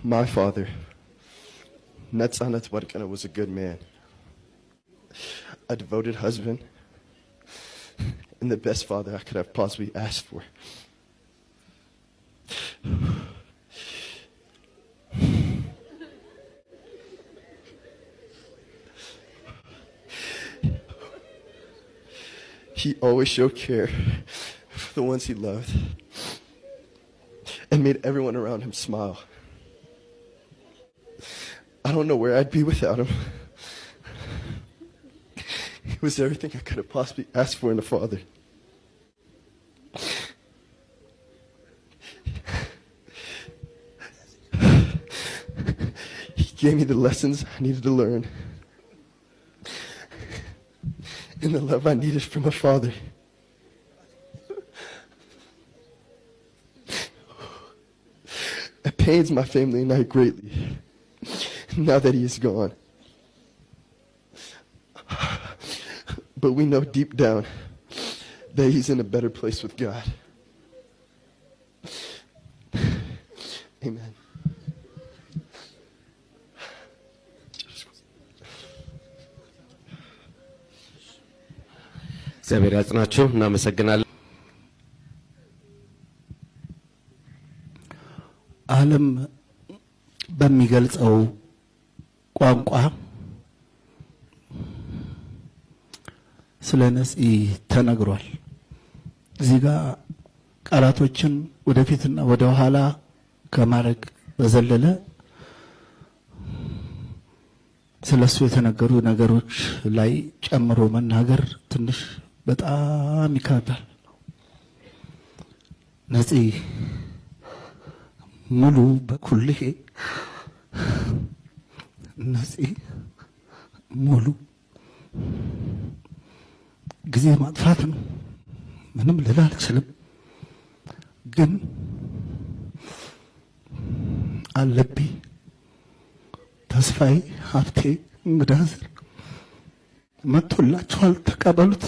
My father, Natsanat Warkana, was a good man, a devoted husband, and the best father I could have possibly asked for. He always showed care for the ones he loved and made everyone around him smile. I don't know where I'd be without him. He was everything I could have possibly asked for in a father. He gave me the lessons I needed to learn and the love I needed from a father. It pains my family and I greatly now that he is gone. But we know deep down that he's in a better place with God. Amen. እግዚአብሔር ያጽናችሁ። እናመሰግናለን። ዓለም በሚገልጸው ቋንቋ ስለ ነፂ ተነግሯል። እዚህ ጋር ቃላቶችን ወደፊትና ወደ ኋላ ከማድረግ በዘለለ ስለሱ የተነገሩ ነገሮች ላይ ጨምሮ መናገር ትንሽ በጣም ይከብዳል። ነፂ ሙሉ በኩልህ ነፂ ሙሉ ጊዜ ማጥፋት ነው። ምንም ልል አልችልም፣ ግን አለብኝ ተስፋዬ ሀብቴ እንግዳዝር መጥቶላችኋል፣ ተቀበሉት።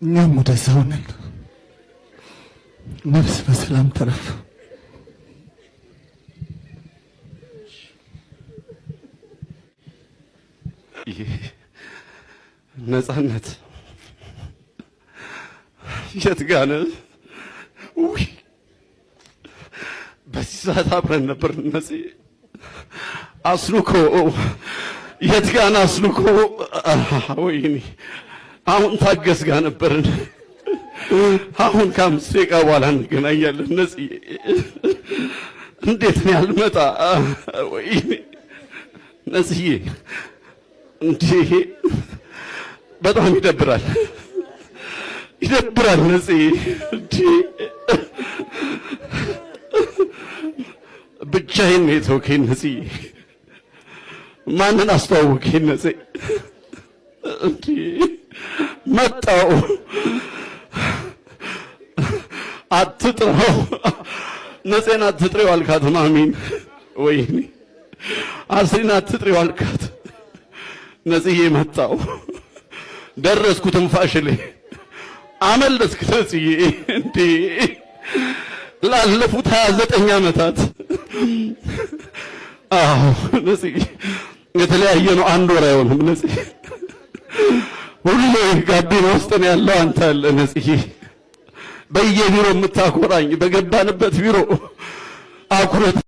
እኛም ወደዛው ነን። ነፍስ በሰላም ተረፍ። ነፃነት የት ጋር ነህ? በዚህ ሰዓት አብረን ነበር። ነፂ አስሉኮ የት ጋር ነህ? አስሉኮ ወይኔ አሁን ታገስ ጋር ነበርን። አሁን ከ5 ደቂቃ በኋላ እንገናኛለን። ነፂ እንዴት ነው ያልመጣ? ወይኔ ነፂዬ እንዴ በጣም ይደብራል፣ ይደብራል። ነፂ እንዴ ብቻዬን ነው የተውከኝ። ነፂ ማንን አስተዋወቀኝ? ነፂ እንዴ መጣው አትጥራው፣ ነፂን አትጥሪው አልካት ማሚን። ወይኔ አስሪን አትጥሪው አልካት። ነፂዬ መጣው ደረስኩ ትንፋሽ ላይ አመለጥክ። ነፂዬ እንዴ ላለፉት 29 ዓመታት አዎ ነፂ የተለያየ ነው፣ አንድ ወር አይሆንም። ነፂ ሁሌ ጋቢና ውስጥ ነው ያለው አንተ አለ። ነፂዬ በየቢሮ የምታኮራኝ በገባንበት ቢሮ አኩረት